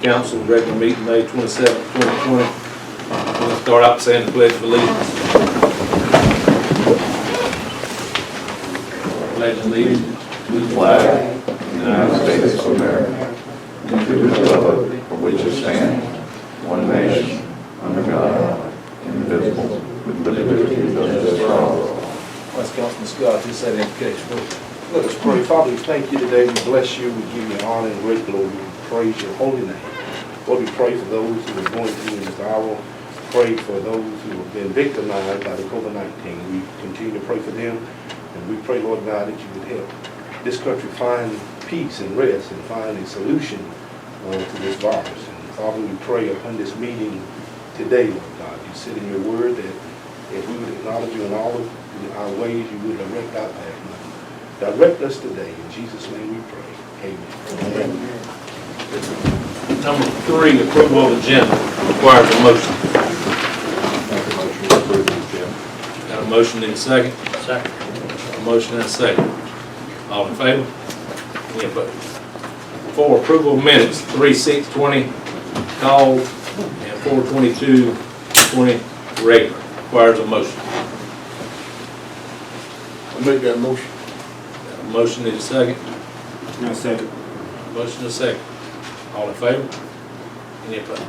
Council regular meeting May 27, 2020. We're going to start out saying the Pledge of Allegiance. Pledge of Allegiance to the flag of the United States of America, and to the republic for which it stands, one nation, under God, indivisible, with liberty and justice for all. Vice Councilman Scott, just say the invocation. Let us pray. Father, we thank you today. We bless you. We give you honor and great glory. We praise your holy name. Lord, we pray for those who are going through in this hour. Pray for those who have been victimized by the COVID-19. We continue to pray for them. And we pray, Lord God, that you would help this country find peace and rest and find a solution to this virus. And Father, we pray upon this meeting today, Lord God. You said in your word that if we would acknowledge you in all of our ways, you would direct our path. Direct us today. In Jesus' name we pray. Amen. Number 3, approval of agenda requires a motion. Make a motion to approve the agenda. Got a motion in a second? Second. A motion and a second. All in favor? Any opposed? 4, approval of minutes 3/6/20 called and 4/22/20 regular. Requires a motion. I make that motion. Got a motion in a second? No, second. Motion and a second. All in favor? Any opposed?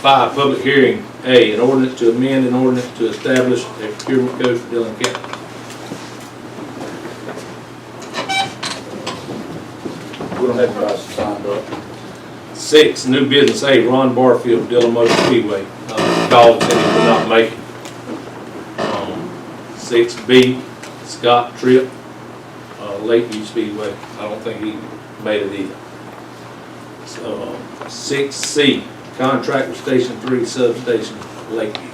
5, public hearing. A, an ordinance to amend an ordinance to establish a procurement code for Dillon County. We don't have guys signed up. 6, new business. A, Ron Barfield, Dillon Motor Speedway. Called and said he would not make it. 6B, Scott Tripp, Lakeview Speedway. I don't think he made it either. So, 6C, contract with Station 3 substation, Lakeview.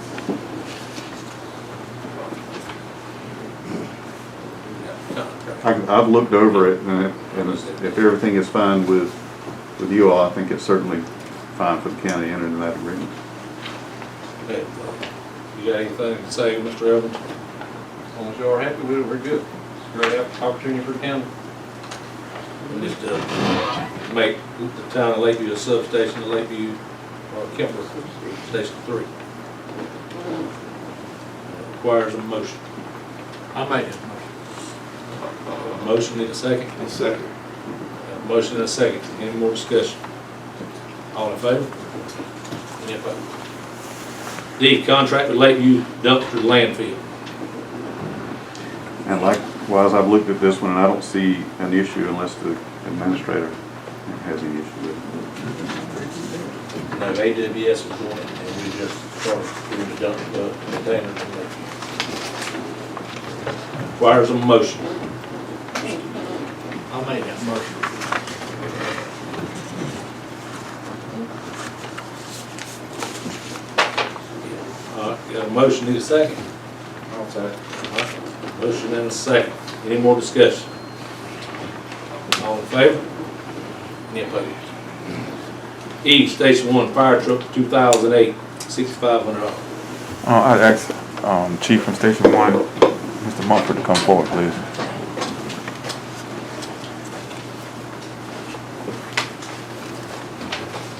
I've looked over it, and if everything is fine with you all, I think it's certainly fine for the county entering that agreement. Okay, you got anything to say, Mr. Evans? As long as y'all are happy with it, we're good. Great opportunity for the county. And just make the town of Lakeview a substation of Lakeview, Kemper Station 3. Requires a motion. I made it. Motion in a second? A second. Motion in a second. Any more discussion? All in favor? Any opposed? D, contract with Lakeview dumpster landfill. And likewise, I've looked at this one, and I don't see an issue unless the administrator has any issue with it. No, AWS was doing it, and we just started doing the dump containers in Lakeview. Requires a motion. I made that motion. Got a motion, need a second? I'll say it. Motion and a second. Any more discussion? All in favor? Any opposed? E, Station 1 fire truck 2008, $6,500. I'd ask Chief from Station 1, Mr. Mumford, to come forward, please.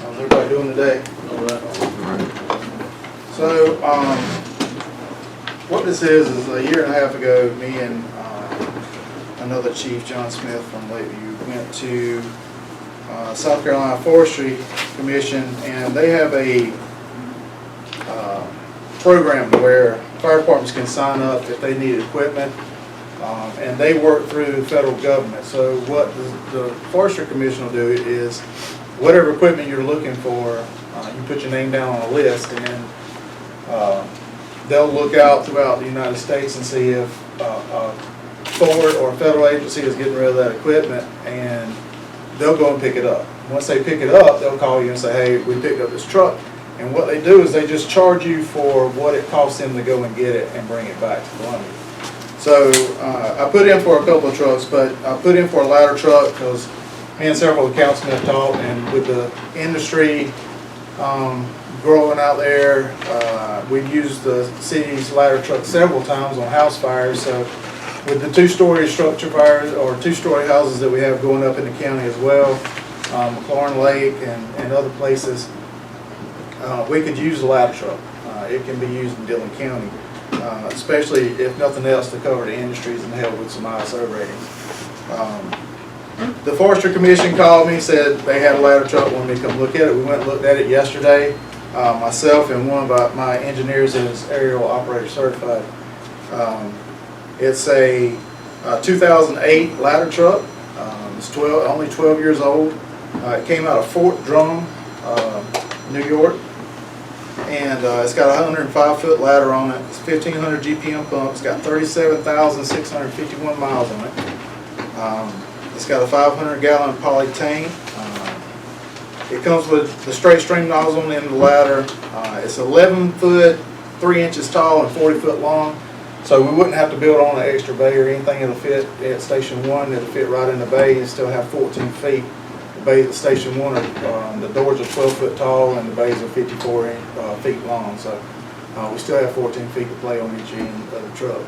How's everybody doing today? All right. So, what this is a year and a half ago, me and another chief, John Smith from Lakeview, went to South Carolina Forestry Commission, and they have a program where fire departments can sign up if they need equipment, and they work through the federal government. So what the Forestry Commission will do is, whatever equipment you're looking for, you put your name down on a list, and then they'll look out throughout the United States and see if a Ford or a federal agency is getting rid of that equipment, and they'll go and pick it up. Once they pick it up, they'll call you and say, hey, we picked up this truck. And what they do is they just charge you for what it costs them to go and get it and bring it back to Columbia. So I put in for a couple of trucks, but I put in for a ladder truck because me and several of the councilmen have talked, and with the industry growing out there, we've used the city's ladder truck several times on house fires. So with the 2-story structure fires or 2-story houses that we have going up in the county as well, McLaurin Lake and other places, we could use a ladder truck. It can be used in Dillon County, especially if nothing else to cover the industries and help with some ISO ratings. The Forestry Commission called me, said they had a ladder truck, wanted me to come look at it. We went and looked at it yesterday. Myself and one of my engineers is aerial operator certified. It's a 2008 ladder truck. It's only 12 years old. It came out of Fort Drum, New York. And it's got a 105-foot ladder on it. It's 1,500 GPM pump. It's got 37,651 miles on it. It's got a 500-gallon poly tank. It comes with the straight string nozzle on the end of the ladder. It's 11 foot, 3 inches tall and 40 foot long. So we wouldn't have to build on an extra bay or anything. It'll fit at Station 1. It'll fit right in the bay and still have 14 feet. The bays at Station 1 are, the doors are 12 foot tall and the bays are 54 feet long. So we still have 14 feet to play on each end of the truck.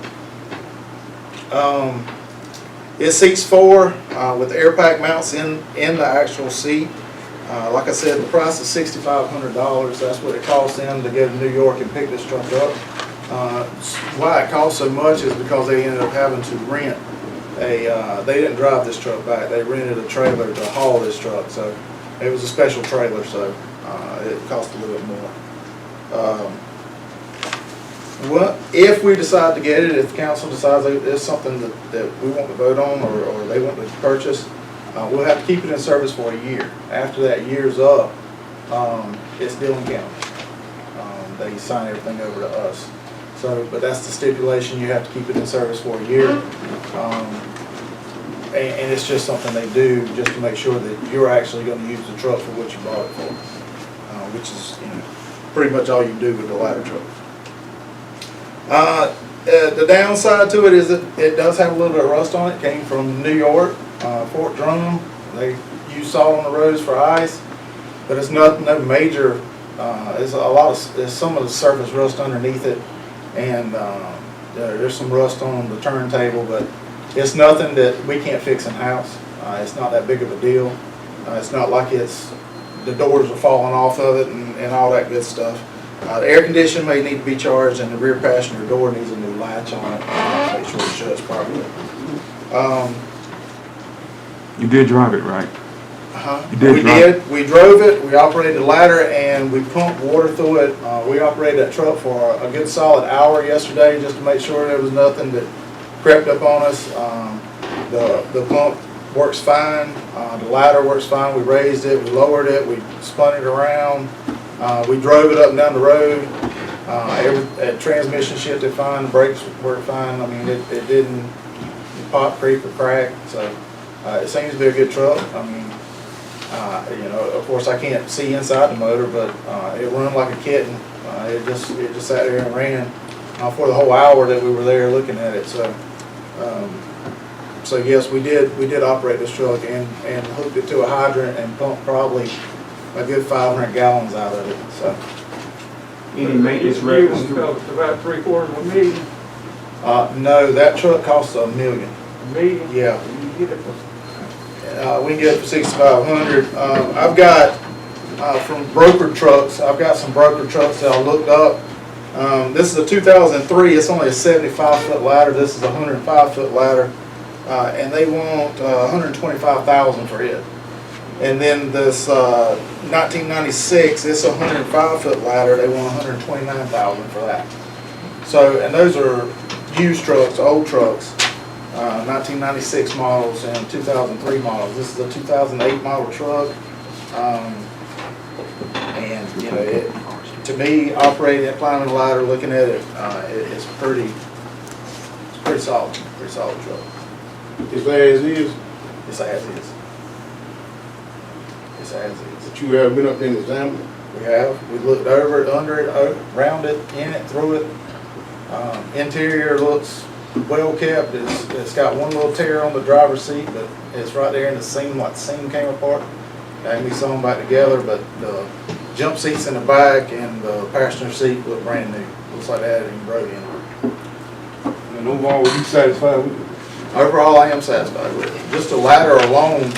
It seats 4 with air pack mounts in the actual seat. Like I said, the price is $6,500. That's what it cost them to go to New York and pick this truck up. Why it cost so much is because they ended up having to rent they didn't drive this truck back. They rented a trailer to haul this truck. So it was a special trailer, so it cost a little bit more. Well, if we decide to get it, if the council decides it's something that we want to vote on or they want to purchase, we'll have to keep it in service for a year. After that year's up, it's Dillon County. They sign everything over to us. So, but that's the stipulation, you have to keep it in service for a year. And it's just something they do just to make sure that you're actually going to use the truck for what you bought it for, which is pretty much all you do with the ladder truck. The downside to it is that it does have a little bit of rust on it. It came from New York, Fort Drum. They use salt on the roads for ice, but it's no major. There's some of the surface rust underneath it, and there's some rust on the turntable, but it's nothing that we can't fix in house. It's not that big of a deal. It's not like the doors are falling off of it and all that good stuff. The air conditioning may need to be charged, and the rear passenger door needs a new latch on it to make sure it shuts properly. You did drive it, right? We did. We drove it. We operated the ladder, and we pumped water through it. We operated that truck for a good solid hour yesterday just to make sure there was nothing that crept up on us. The pump works fine. The ladder works fine. We raised it. We lowered it. We spun it around. We drove it up and down the road. Transmission shifted fine. The brakes worked fine. I mean, it didn't pop, creep, or crack. So it seems to be a good truck. I mean, of course, I can't see inside the motor, but it run like a kitten. It just sat there and ran for the whole hour that we were there looking at it. So yes, we did operate this truck and hooked it to a hydrant and pumped probably a good 500 gallons out of it. So Any maintenance records? About $750,000. no, that truck costs $1 million. $1 million? Yeah. You get it for We can get it for $6,500. I've got from brokered trucks. I've got some brokered trucks that I looked up. This is a 2003. It's only a 75-foot ladder. This is a 105-foot ladder, and they want $125,000 for it. And then this 1996. It's a 105-foot ladder. They want $129,000 for that. So, and those are used trucks, old trucks. 1996 models and 2003 models. This is a 2008 model truck, and to me, operating and climbing a ladder, looking at it, it's pretty solid, truck. It's as is. It's as is. It's as is. But you have been up there and examined it? We have. We looked over it, under it, around it, in it, through it. Interior looks well kept. It's got one little tear on the driver's seat, but it's right there in the seam, like the seam came apart. And we sewn them back together, but the jump seats in the back and the passenger seat look brand new. Looks like they had it even broke in. And overall, were you satisfied with it? Overall, I am satisfied with it. Just the ladder alone,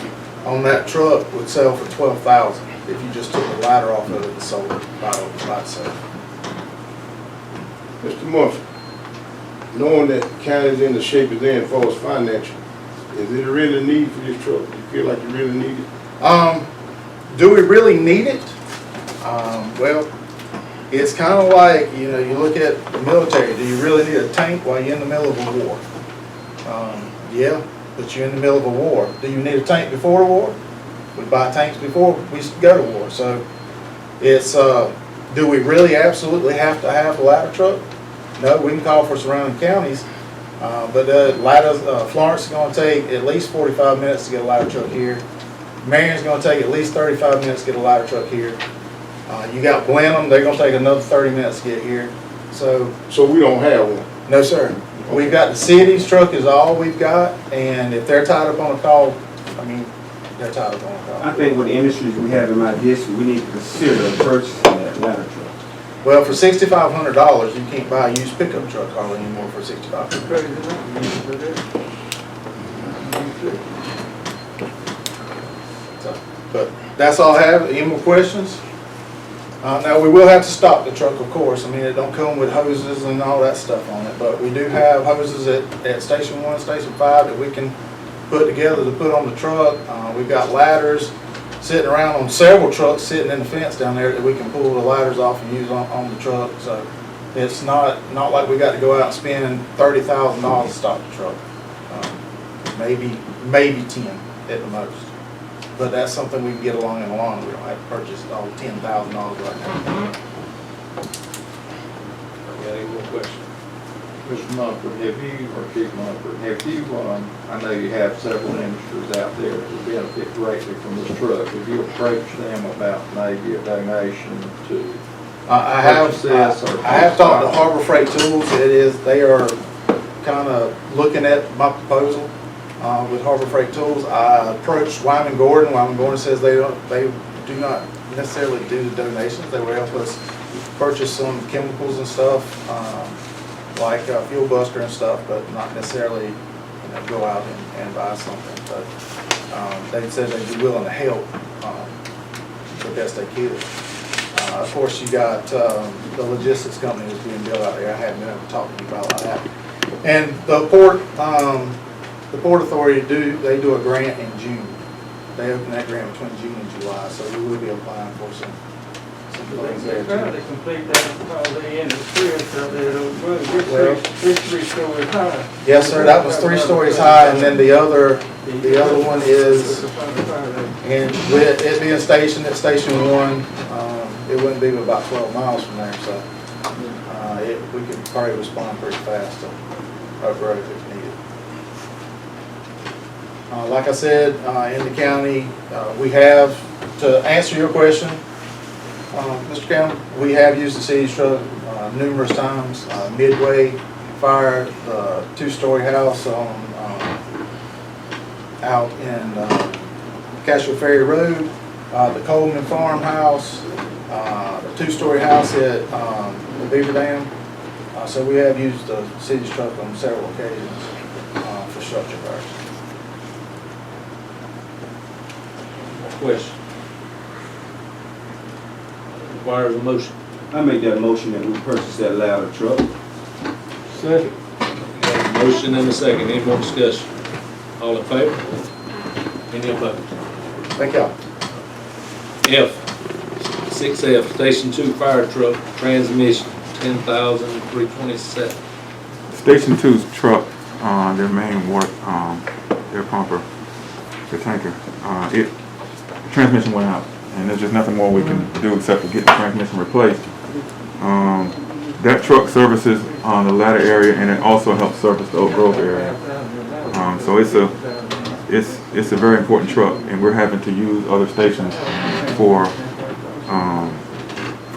on that truck would sell for $12,000 if you just took the ladder off of it and sold it by itself. Mr. Murphy, knowing that the county's in the shape it's in as far as financial, is it really a need for this truck? Do you feel like you really need it? Do we really need it? Well, it's kind of like, you know, you look at the military. Do you really need a tank while you're in the middle of a war? Yeah, but you're in the middle of a war. Do you need a tank before the war? We buy tanks before we go to war. So it's, do we really absolutely have to have a ladder truck? No, we can call for surrounding counties. But Florence is going to take at least 45 minutes to get a ladder truck here. Marion's going to take at least 35 minutes to get a ladder truck here. You got Blenheim, they're going to take another 30 minutes to get here. So we don't have one? No, sir. We've got the city's truck is all we've got, and if they're tied up on a call, I mean, they're tied up on a call. I think with the industries we have in my district, we need to consider purchasing that ladder truck. Well, for $6,500, you can't buy a used pickup truck hardly anymore for $6,500. So, but that's all I have. Any more questions? Now, we will have to stop the truck, of course. I mean, it don't come with hoses and all that stuff on it, but we do have hoses at Station 1, Station 5 that we can put together to put on the truck. We've got ladders sitting around on several trucks sitting in the fence down there that we can pull the ladders off and use on the truck. So it's not like we got to go out and spend $30,000 to stop the truck. Maybe 10 at the most. But that's something we can get along in the long run. We don't have to purchase all $10,000 right now. Got any more questions? Mr. Mumford, have you, or Chief Mumford, have you, I know you have several industries out there that would benefit greatly from this truck. Have you approached them about maybe a donation to I have talked to Harbor Freight Tools. They are kind of looking at my proposal with Harbor Freight Tools. I approached Wyman Gordon. Wyman Gordon says they do not necessarily do the donations. They will help us purchase some chemicals and stuff, like Fuel Buster and stuff, but not necessarily go out and buy something. But they said they'd be willing to help the best they could. Of course, you got the logistics company that's being built out there. I haven't been able to talk to you about that. And the Port Authority they do a grant in June. They open that grant between June and July, so we will be applying for some things there Trying too. to complete that because they in the streets out there, those roads, Well, it's 3 stories high. Yes, sir. That was 3 stories high, and then the other one is, and with it being stationed at Station 1, it wouldn't be but about 12 miles from there, so we could probably respond pretty fast to road if needed. Like I said, in the county, we have, to answer your question, Mr. Campbell, we have used the city's truck numerous times. Midway fired the 2-story house out in Castro Ferry Road, the Coleman farmhouse, the 2-story house at the Beaver Dam. So we have used the city's truck on several occasions for structure fires. Question? Requires a motion. I make that motion that we purchase that ladder truck. Second. Got a motion and a second. Any more discussion? All in favor? Any opposed? Thank y'all. F, 6F, Station 2 fire truck, transmission, $10,327. Station 2's truck, their main work, their pumper, the tanker, the transmission went out, and there's just nothing more we can do except to get the transmission replaced. That truck services the latter area, and it also helps service the Oak Grove area. So it's a very important truck, and we're having to use other stations for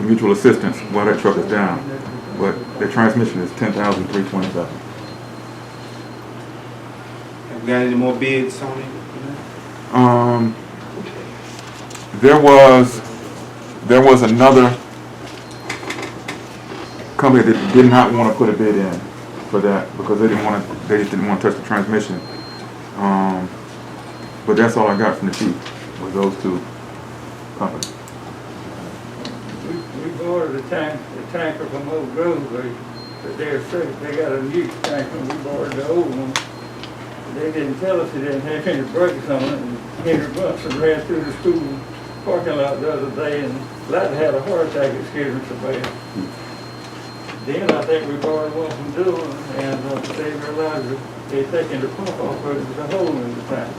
mutual assistance while that truck is down. But the transmission is $10,327. Have we got any more bids on it? There was another company that did not want to put a bid in for that because they just didn't want to touch the transmission. But that's all I got from the chief, was those two companies. We borrowed the tanker from Old Grove, but they got a new tanker, and we borrowed the old one. They didn't tell us they didn't have any brakes on it, and Henry Bunsen ran through the school parking lot the other day, and Light had a heart attack, it scared him so bad. Then I think we borrowed one from Dillon, and they realized that they'd taken the pump off, but there was a hole in the tank.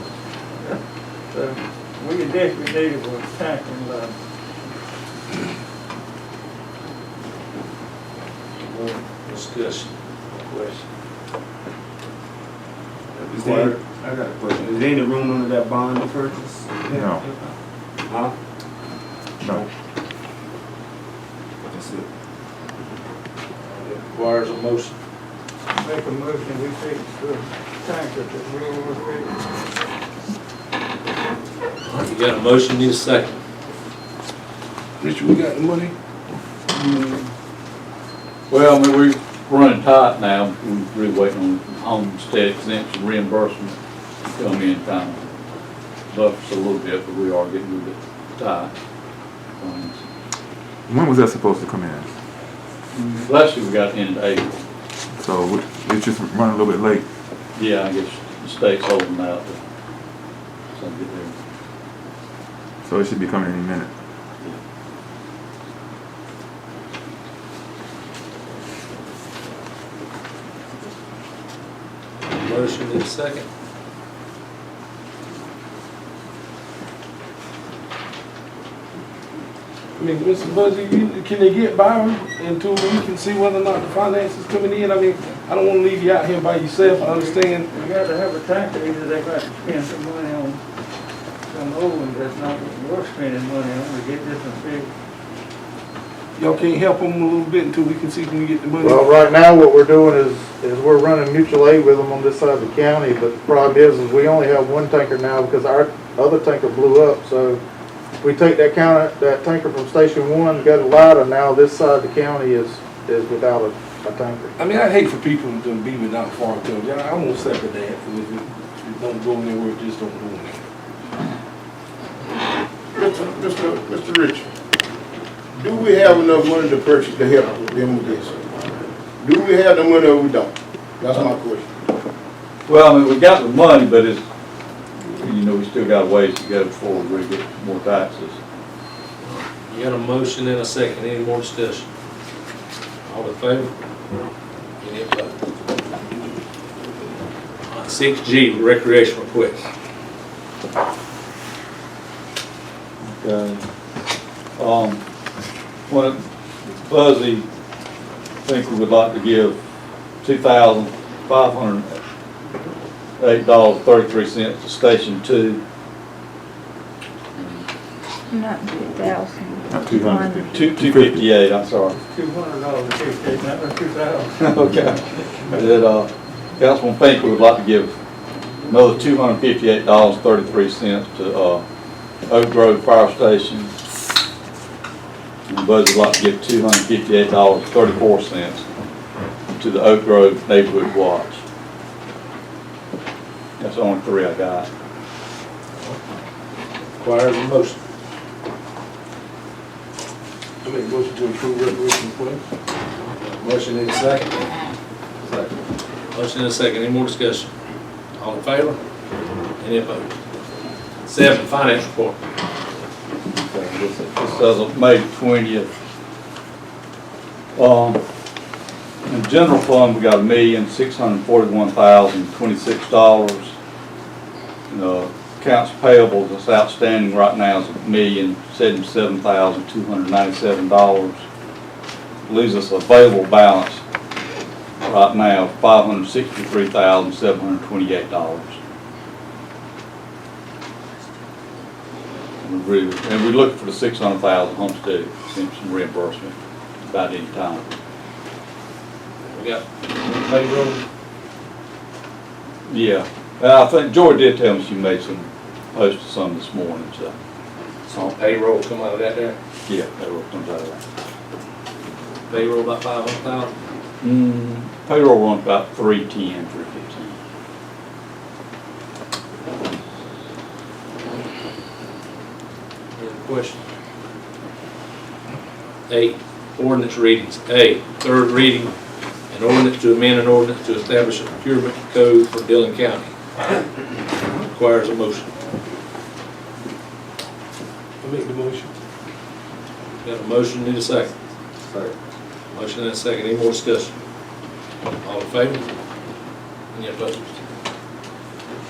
So we definitely needed a tanker and More discussion, question. Is there, I got a question. Is there any room under that bond to purchase? No, Huh? no. That's it. Requires a motion. make a motion, we fix the tanker that we were fixing. All right, you got a motion, need a second. Richard, we got the money? Well, I mean, we're running tight now. We're really waiting on homestead exemption reimbursement to come in kind of buff us a little bit, but we are getting a little bit tight. When was that supposed to come in? Last year we got in April. So it's just running a little bit late. Yeah, I guess the state's holding out to some get there. So it should be coming any minute. Motion, need a second. I mean, Mr. Buzzy, can they get by until we can see whether or not the finance is coming in? I mean, I don't wanna leave you out here by yourself, I understand. We got to have a tanker, either they got to spend some money on some old one that's not worth spending money on to get this one fixed. Y'all can't help them a little bit until we can see if we can get the money. Well, right now, what we're doing is we're running mutual aid with them on this side of the county, but the problem is we only have one tanker now because our other tanker blew up, so if we take that tanker from Station 1, got a lighter, now this side of the county is without a tanker. I mean, I hate for people to be without far too. Yeah, I won't second that, if it don't go anywhere, it just don't go anywhere. Mr. Richard, do we have enough money to purchase to help them with this? Do we have the money or we don't? That's my question. Well, I mean, we got the money, but it's, you know, we still got a ways to go before we really get more taxes. You got a motion and a second, any more discussion? All in favor? Any opposed? 6G, recreation request. Okay. Well, Buzzy, I think we would like to give $2,508.33 to Station 2. Not 2,000. Not 200. 258, I'm sorry. $200 fixed, not $2,000. Okay. That, Councilman Pink would like to give another $258.33 to Oak Grove Fire Station. And Buzz would like to give $258.34 to the Oak Grove Neighborhood Watch. That's the only three I got. Requires a motion. I make a motion to approve recreation request. Motion need a second. Second. Motion and a second, any more discussion? All in favor? Any opposed? 7, finance report. This as of May 20th. In general fund, we got $1,641,026. Accounts payable that's outstanding right now is $1,077,297. Leaves us available balance right now of $563,728. And we're looking for the $600,000 homestead exemption reimbursement about any time. We got payroll. Yeah, I think Joy did tell me she made posted some this morning, so. So payroll come out of that there? Yeah, that will comes out of that. Payroll about 500,000? Payroll runs about 310, 315. Question. 8, ordinance readings. A, third reading, an ordinance to amend an ordinance to establish a procurement code for Dillon County. Requires a motion. I make the motion. Got a motion, need a second. Second. Motion and a second, any more discussion? All in favor? Any opposed?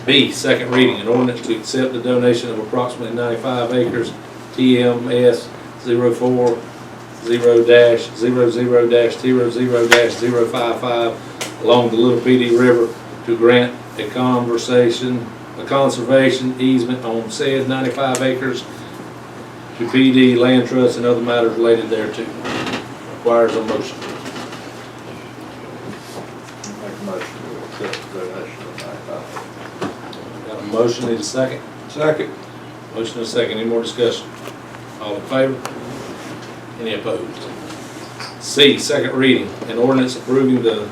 B, second reading, an ordinance to accept the donation of approximately 95 acres TMS 040-00-00-055 along the Little PD River to grant a conservation easement on said 95 acres to PD, land trusts, and other matters related thereto. Requires a motion. Make a motion to accept the donation of 95. Got a motion, need a second? Second. Motion and a second, any more discussion? All in favor? Any opposed? C, second reading, an ordinance approving the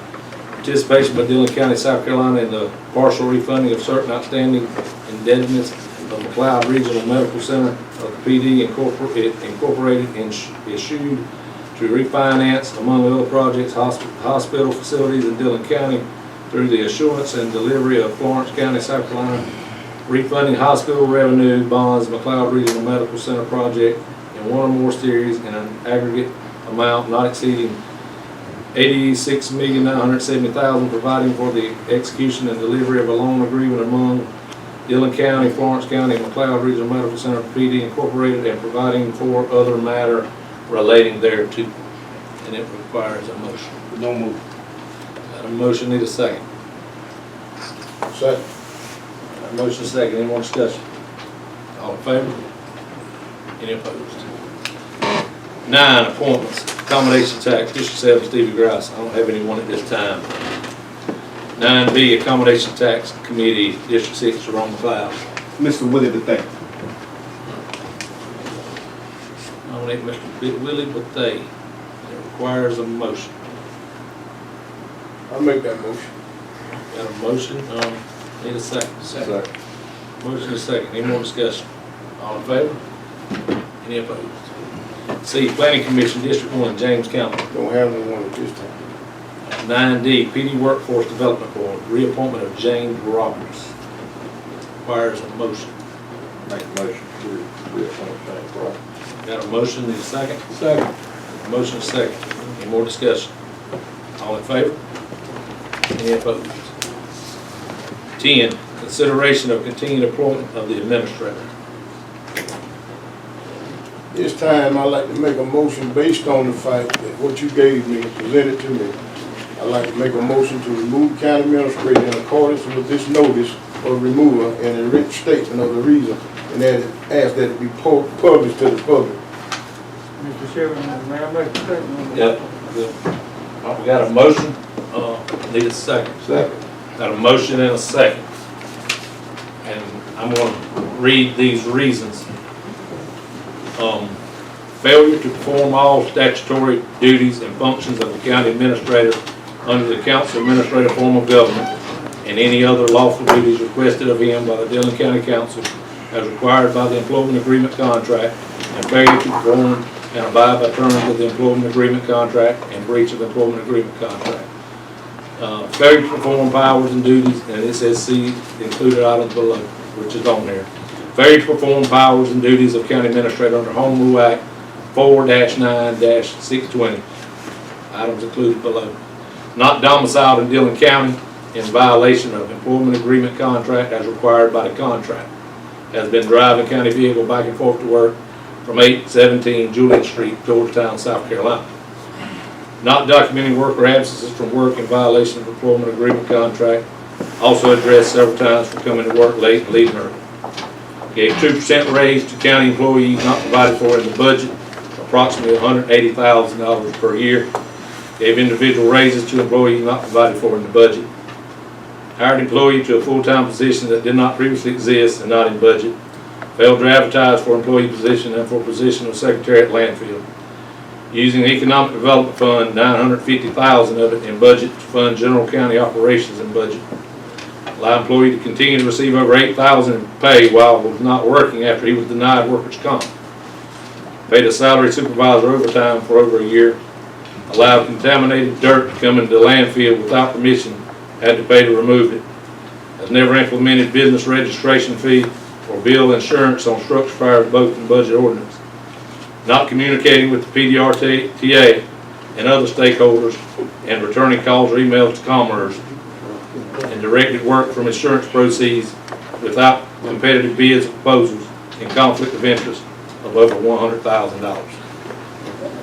participation by Dillon County, South Carolina in the partial refunding of certain outstanding indebtedness of McLeod Regional Medical Center of the PD Incorporated issued to refinance, among other projects, hospital facilities in Dillon County through the issuance and delivery of Florence County, South Carolina, refunding hospital revenue bonds, McLeod Regional Medical Center project in one or more series in an aggregate amount not exceeding $86,970,000, providing for the execution and delivery of a loan agreement among Dillon County, Florence County, and McLeod Regional Medical Center PD Incorporated, and providing for other matter relating thereto. And it requires a motion. No move. Got a motion, need a second. Second. Got a motion, second, any more discussion? All in favor? Any opposed? 9, appointments, accommodation tax, District 7, Stevie Grice. I don't have anyone at this time. 9B, accommodation tax committee, District 6, Jerome McLeod. Mr. Willie Bethea. Nominate Mr. Willie Bethea. It requires a motion. I'll make that motion. Got a motion, need a second. Second. Motion is second, any more discussion? All in favor? Any opposed? C, Planning Commission, District 1, James County. Don't have no one at this time. 9D, PD Workforce Development Board, reappointment of James Roberts. Requires a motion. Make a motion to reappoint James Roberts. Got a motion, need a second? Second. Motion is second. Any more discussion? All in favor? Any opposed? 10, consideration of continued appointment of the administrator. This time, I'd like to make a motion based on the fact that what you gave me, presented to me. I'd like to make a motion to remove county administrator in accordance with this notice of removal and a written statement of the reason, and that it ask that it be published to the public. Mr. Chairman, may I make a statement? Yep. We got a motion, need a second. Second. Got a motion and a second. And I'm going to read these reasons. Failure to perform all statutory duties and functions of the county administrator under the council administrative form of government and any other lawful duties requested of him by the Dillon County Council as required by the employment agreement contract, and failure to perform and abide by terms of the employment agreement contract and breach of the employment agreement contract. Failure to perform powers and duties, and it says see included items below, which is on there. Failure to perform powers and duties of county administrator under Home Rule Act 4-9-620. Items included below. Not domiciled in Dillon County in violation of employment agreement contract as required by the contract. Has been driving county vehicle back and forth to work from 817 Juliet Street, Georgetown, South Carolina. Not documenting work or absences from work in violation of employment agreement contract. Also addressed several times for coming to work late and leaving early. Gave 2% raise to county employees not provided for in the budget, approximately $180,000 per year. Gave individual raises to employees not provided for in the budget. Hired employee to a full-time position that did not previously exist and not in budget. Failed to advertise for employee position and for position of secretary at landfill. Using the Economic Development Fund, $950,000 of it in budget to fund general county operations and budget. Allow employee to continue to receive over $8,000 in pay while was not working after he was denied workers' comp. paid a salary supervisor overtime for over a year, allowed contaminated dirt to come into the landfill without permission, had to pay to remove it, has never implemented business registration fee or bill insurance on structure fire, boat, and budget ordinance, not communicating with the PDRTA and other stakeholders, and returning calls or emails to Commerce, and directed work from insurance proceeds without competitive bids or proposals, in conflict of interest of over $100,000.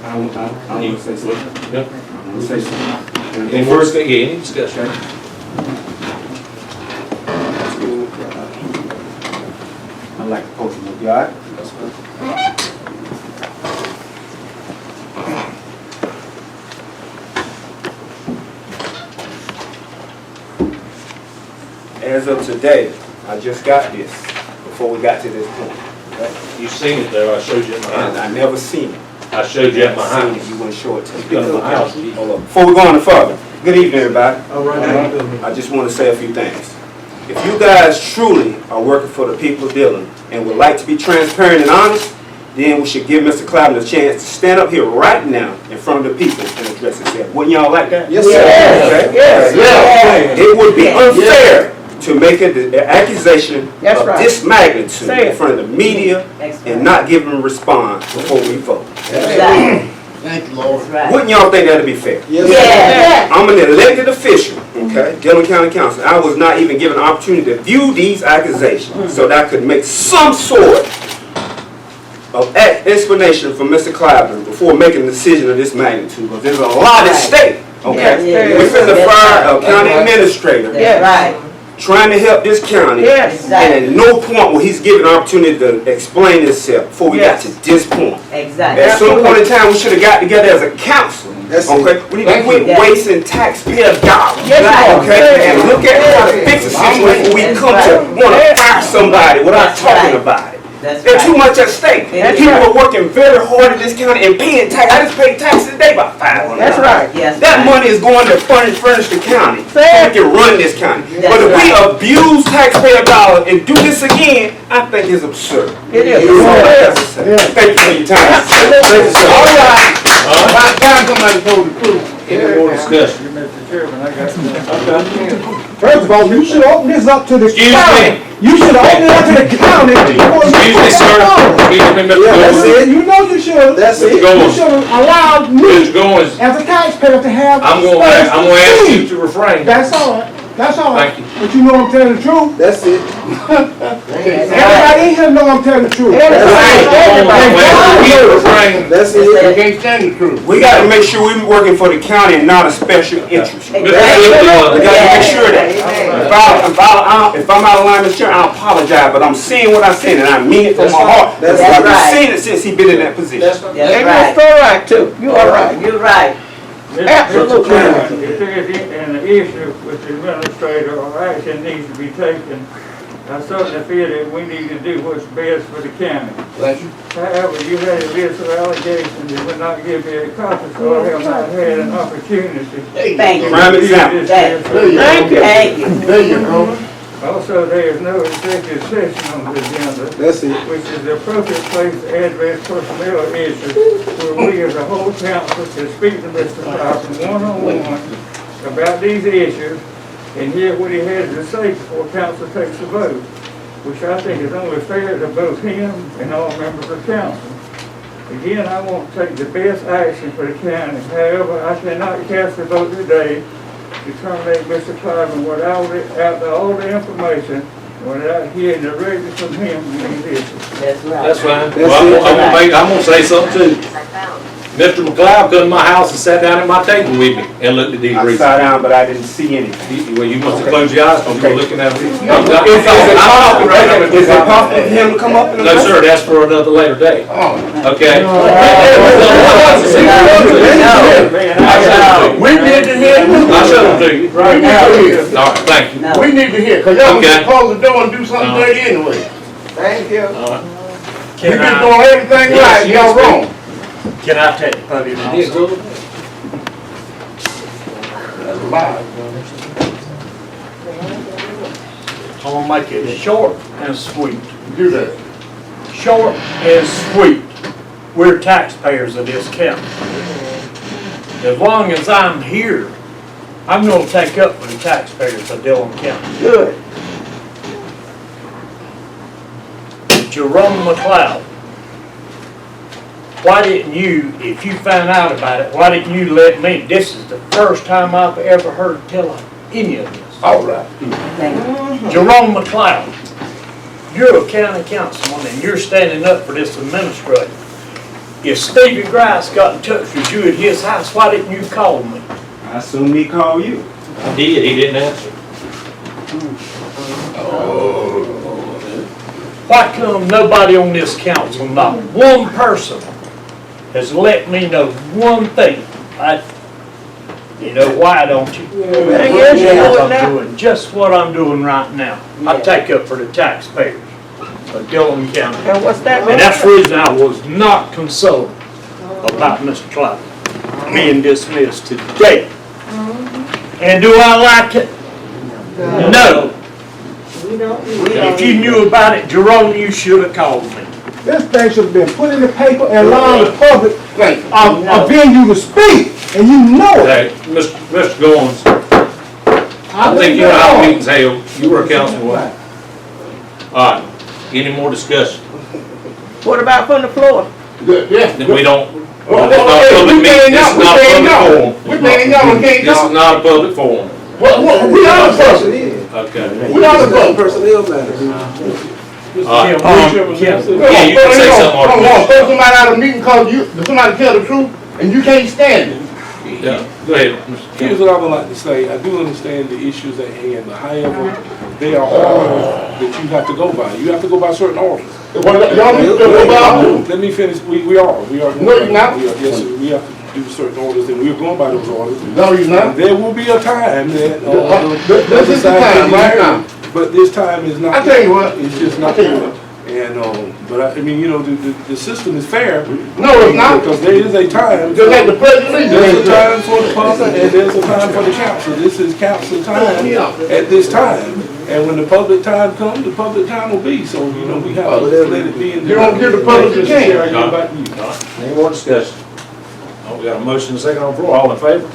I want to say something. Yep. I want to say something. Any first, any discussion? I like to post them. You all right? As of today, I just got this before we got to this point. Okay? You seen it there, I showed you at my And house. I never seen it. I showed you at my Seen it, house. you wouldn't show it to me. Got it at my house. Hold on. Before we go any further, good evening, everybody. All right. I just want to say a few things. If you guys truly are working for the people of Dillon and would like to be transparent and honest, then we should give Mr. Clyburn a chance to stand up here right now in front of the people and address himself. Wouldn't y'all like that? Yes, sir. Okay? Yes. Now, it would be unfair to make an accusation That's of right. this magnitude Say in it. front of the media and not give them a response before we vote. Thank you, Lord. Wouldn't y'all think that'd be fair? Yes, I'm an elected official, okay, Dillon County Council. I was not even given an opportunity to view these accusations so that I could make some sort of explanation from Mr. Clyburn before making a decision of this magnitude. Because there's a lot at stake, okay? We're finna fire a county administrator trying to help this county. And at no point will he's given an opportunity to explain himself before we got to this point. Exactly. At some point in time, we should have got together as a council. That's Okay, it. we need to quit wasting taxpayer dollars. Yes, sir. Okay, and look at how to fix the situation before we come to want to fire somebody without That's talking right. about it. That's There's too right. much at stake. That's People right. are working very hard in this county and paying tax. I just paid taxes today about $500. That's right. Yes. That money is going to furnish the county so we can run this county. That's But if we right. abuse taxpayer dollars and do this again, I think it's absurd. It is. That's all I have to say. Thank you for your time. All right. About time somebody told the truth. Any more discussion? Mr. Chairman, I got First of all, you should open this up to the Excuse county. me. You should open it up to the county. Excuse me, sir. Excuse me, Mr. Yeah, that's Goins. it. You know you should. That's Mr. it. You Goins. should have allowed me Mr. Goins, as a taxpayer to have I'm space gonna to ask speak. you to refrain. That's all right. That's all right. Thank you. But you know I'm telling the truth. That's it. Everybody in here know I'm telling the truth. Refrain. That's it. You can't stand the truth. We got to make sure we're working for the county and not a special interest. We Mr. got to make Goins. sure that. If I'm out of line, Mr. Chair, I apologize, but I'm saying what I said and I mean it from my heart. That's I've been right. saying it since he's been in that position. That's That's right. all right too. You all right. You're right. Absolutely. If there is an issue with the administrator or action needs to be taken, I certainly feel that we need to do what's best for the county. Thank you. However, you had a list of allegations that would not give me a copy, so I have not had an opportunity. Thank you. Prime example. Thank you. Thank you. There you go. Also, there is no executive session on the agenda, That's it. which is the appropriate place to address personnel issues where we as a whole council can speak to Mr. Clyburn one-on-one about these issues and hear what he has to say before council takes a vote, which I think is only fair to both him and all members of council. Again, I want to take the best action for the county. However, I cannot cast a vote today to terminate Mr. Clyburn without all the information, without hearing directly from him on these issues. That's right. That's fine. Well, I'm gonna say something too. Mr. McLeod come to my house and sat down at my table with me and looked at these I reasons. sat down, but I didn't see anything. Well, you must have closed your eyes because you were looking at me. Is it possible for him to come up and No, sir, that's for another later day. Oh. Okay? We need to hear you. I showed them to you. Right now. All right, thank you. No. We need to hear, because y'all was Okay. gonna close the door and do something dirty anyway. Thank you. We been doing everything right, y'all wrong. Can I take the podium Yeah, also? go. That's a lie. I'm gonna make it short and sweet. Do that. Short and sweet. we're taxpayers of this county. As long as I'm here, I'm gonna take up for the taxpayers of Dillon County. Good. Jerome McLeod, why didn't you, if you found out about it, why didn't you let me? This is the first time I've ever heard tell of any of this. All right. Jerome McLeod, you're a county councilman and you're standing up for this administrator. If Stevie Grice got in touch with you at his house, why didn't you call me? I assume he called you. I did, he didn't answer. Why come nobody on this council, not one person, has let me know one thing? You know why, don't you? Yes, you know it I'm now. doing just what I'm doing right now. I take up for the taxpayers of Dillon County. And what's that? And that's the reason I was not consulted about Mr. Clyburn being dismissed today. And do I like it? No. If you knew about it, Jerome, you should have called me. This thing should have been put in the paper and allowed the public, of being you to speak, and you know it. Hey, Mr. Goins, I think you know how meetings held, you were a councilman. All right, any more discussion? What about from the floor? Yeah. Then we don't, this is not a Well, public we meeting, this is not a paying public y'all. forum. We paying y'all, we can't This talk. is not a public forum. We are the person. Okay. We are the person. Personnel matters. All right. Kim, Yeah, you can say something, Hold on, Mark. throw somebody out of a meeting cause somebody tell the truth and you can't stand it. Yeah, go ahead. Here's what I would like to say. I do understand the issues at hand, but however, they are orders that you have to go by. You have to go by certain orders. Y'all need to go by. Let me finish. We are. No, you're not. Yes, sir. We have to do certain orders, and we're going by those orders. No, you're not. And there will be a time that This is the time, right now. but this time is not. I tell you what. It's just not. And but I mean, you know, the system is fair. No, it's not. Because there is a time. Just like the president. There's a time for the public and there's a time for the council. This is council time at this time. And when the public time comes, the public time will be. So, you know, we have to let it be. You don't give the public a chance. Any more discussion? Oh, we got a motion and a second on the floor, all in favor?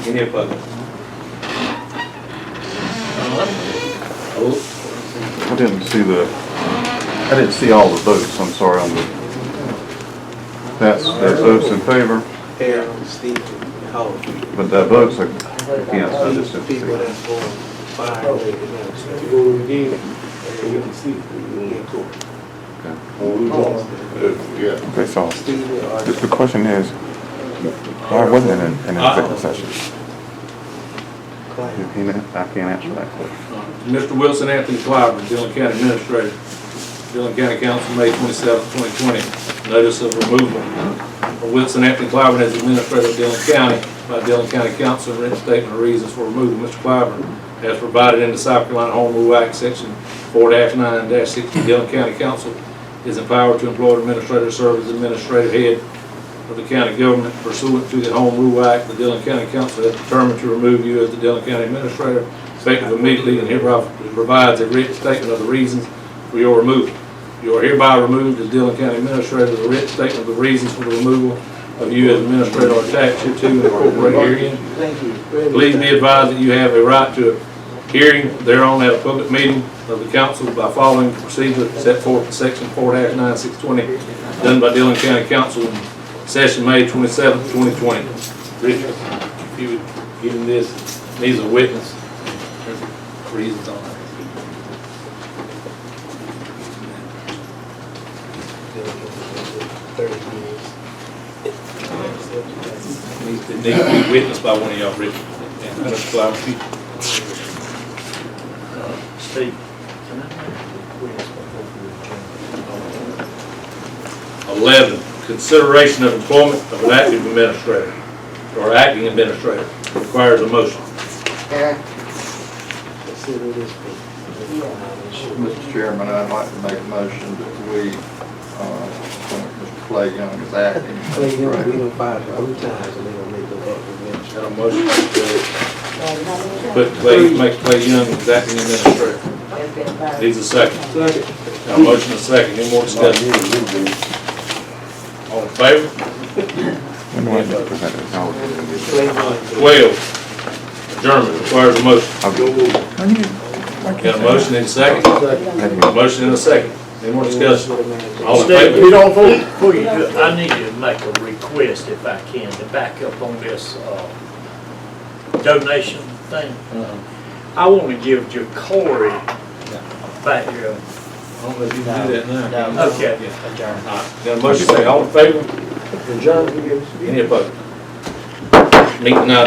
Any opposed? I didn't see all the votes, I'm sorry, on the, that's votes in favor, but that votes against, I just didn't see. Okay, so the question is, why wasn't it an executive session? I can't answer that question. Mr. Wilson Anthony Clyburn, Dillon County Administrator, Dillon County Council, May 27, 2020. Notice of removal of Wilson Anthony Clyburn as Administrator of Dillon County by Dillon County Council, and written statement of reasons for removal. Mr. Clyburn, as provided in the South Carolina Home Rule Act, Section 4-9-60, Dillon County Council is empowered to employ an administrator to serve as administrative head of the county government pursuant to the Home Rule Act. The Dillon County Council has determined to remove you as the Dillon County Administrator effective immediately, and hereby provides a written statement of the reasons for your removal. You are hereby removed as Dillon County Administrator. The written statement of the reasons for the removal of you as Administrator are attached here to and incorporated herein. Please be advised that you have a right to a hearing thereon at a public meeting of the council by following the procedure set forth in Section 4-9620 done by Dillon County Council in session May 27, 2020. Richard, if you would give him this, he's a witness. Reasons on that. It needs to be witnessed by one of y'all, Richard. And Mr. Clyburn. Steve. 11, consideration of employment of an active administrator or acting administrator requires a motion. Mr. Chairman, I'd like to make a motion that we appoint Mr. Clay Young as acting. Got a motion to make Clay Young as acting administrator. Needs a second. Got a motion and a second. Any more discussion? favor? When do I have to present this? Oh, 12, adjournment requires a motion. Got a motion and a second? Motion and a second. Any more discussion? All in favor? Before you do it, I need to make a request if I can, to back up on this, donation thing. I want to give Ja'Cory back here. I don't know if you can do that now. Okay. Got a motion, second. All in favor? Adjourn. Any opposed? Meeting now.